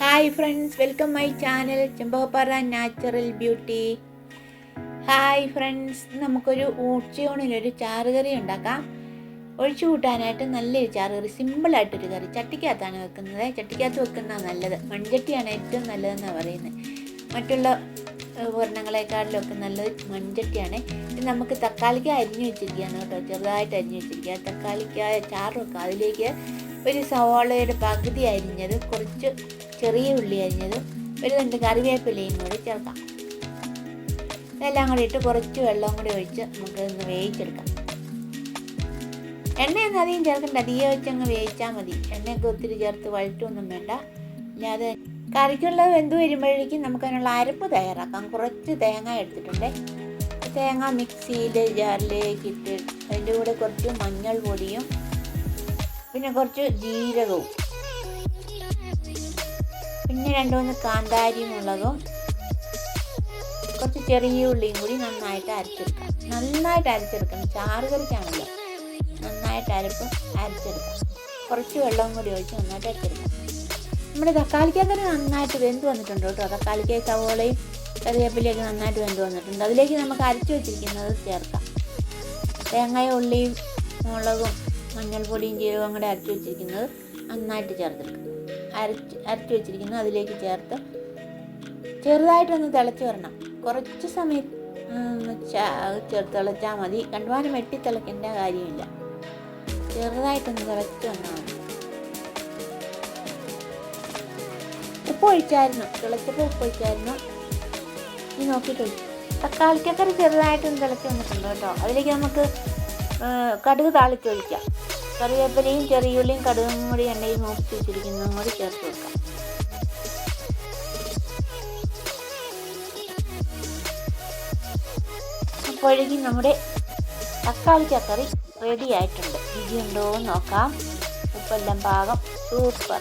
Hi friends, welcome my channel Chembakappara natural beauty. Hi friends, നമുക്കൊരു ഉച്ചയൂണിനൊരു ചാറുകറി ഉണ്ടാക്കാം. ഒഴിച്ചു കൂട്ടാനായിട്ട് നല്ലൊരു ചാറുകറി, സിമ്പിളായിട്ടൊരു കറി. ചട്ടിക്കകത്താണ് വെക്കുന്നത്. ചട്ടിക്കകത്ത് വെക്കുന്നതാണ് നല്ലത്. മൺചട്ടിയാണ് ഏറ്റവും നല്ലതെന്നാണ് പറയുന്നത്. മറ്റുള്ള ഉപകരണങ്ങളെക്കാളിലൊക്കെ നല്ലത് മൺചട്ടിയാണ്. ഇത് നമുക്ക് തക്കാളിക്ക അരിഞ്ഞു വെച്ചിരിക്കുകയാണ് കേട്ടോ, ചെറുതായിട്ട് അരിഞ്ഞു വെച്ചിരിക്കുക. തക്കാളിക്ക ചാറ് വെക്കാം. അതിലേക്ക് ഒരു സവാളയുടെ പകുതി അരിഞ്ഞത്, കുറച്ച് ചെറിയ ഉള്ളി അരിഞ്ഞതും, ഒരു 2 കറിവേപ്പിലയും കൂടി ചേർക്കാം. ഇതെല്ലാം കൂടി ഇട്ട് കുറച്ച് വെള്ളം കൂടി ഒഴിച്ച് നമുക്കൊന്ന് വേവിച്ചെടുക്കാം. എണ്ണയൊന്നും അധികം ചേർക്കണ്ട, അധികം വെച്ചങ്ങ് വേവിച്ചാൽ മതി. എണ്ണയൊക്കെ ഒത്തിരി ചേർത്ത് വഴറ്റൊന്നും വേണ്ട. അല്ലാതെ കറിക്കുള്ളത് വെന്ത് വരുമ്പോഴേക്കും നമുക്കതിനുള്ള അരപ്പ് തയ്യാറാക്കാം. കുറച്ച് തേങ്ങ എടുത്തിട്ടുണ്ട്. തേങ്ങ മിക്സിയിൽ ജാറിലേക്ക് ഇട്ട് അതിൻ്റെ കൂടെ കുറച്ച് മഞ്ഞൾ പൊടിയും പിന്നെ കുറച്ച് ജീരകവും പിന്നെ 2-3 കാന്താരി മുളകും കുറച്ച് ചെറിയ ഉള്ളിയും കൂടി നന്നായിട്ട് അരച്ചെടുക്കാം. നന്നായിട്ട് അരച്ചെടുക്കണം, ചാറുകറിക്കാണല്ലോ. നന്നായിട്ട് അരച്ചെടുക്കാം. കുറച്ച് വെള്ളവും കൂടി ഒഴിച്ച് നന്നായിട്ട് അരച്ചെടുക്കാം. നമ്മുടെ തക്കാളിക്കകറി നന്നായിട്ട് വെന്ത് വന്നിട്ടുണ്ട് കേട്ടോ. തക്കാളിക്ക സവോളയും കറിവേപ്പിലയൊക്കെ നന്നായിട്ട് വെന്ത് വന്നിട്ടുണ്ട്. അതിലേക്ക് നമുക്ക് അരച്ച് വെച്ചിരിക്കുന്നത് ചേർക്കാം. തേങ്ങയും ഉള്ളിയും മുളകും മഞ്ഞൾപ്പൊടിയും ജീരകവും കൂടെ അരച്ച് വെച്ചിരിക്കുന്നത് നന്നായിട്ട് ചേർത്തെടുക്കുക. അരച്ച് വെച്ചിരിക്കുന്നത് അതിലേക്ക് ചേർത്ത് ചെറുതായിട്ടൊന്ന് തിളച്ച് വരണം. കുറച്ച് സമയം തിളച്ചാൽ മതി. കണ്ടുവാനും വെട്ടി തിളയ്ക്കേണ്ട കാര്യമില്ല. ചെറുതായിട്ടൊന്ന് തിളച്ച് വന്നാൽ മതി. ഉപ്പ് ഒഴിച്ചായിരുന്നു, തിളച്ചപ്പോൾ ഉപ്പ് ഒഴിച്ചായിരുന്നു. ഈ നോക്കിയിട്ട് ഒഴിച്ചു. തക്കാളിക്കക്കറി ചെറുതായിട്ടൊന്ന് തിളച്ച് വന്നിട്ടുണ്ട് കേട്ടോ. അതിലേക്ക് നമുക്ക് കടുക് താളിച്ചൊഴിക്കാം. കറിവേപ്പിലയും ചെറിയുള്ളിയും കടുകും കൂടി എണ്ണയിൽ മൂപ്പിച്ച് വെച്ചിരിക്കുന്നതും കൂടി ചേർത്ത് കൊടുക്കാം. അപ്പോഴേക്കും നമ്മുടെ തക്കാളിക്കക്കറി റെഡി ആയിട്ടുണ്ട്. രുചിയുണ്ടോ എന്ന് നോക്കാം. ഉപ്പെല്ലാം പാകം. സൂപ്പർ.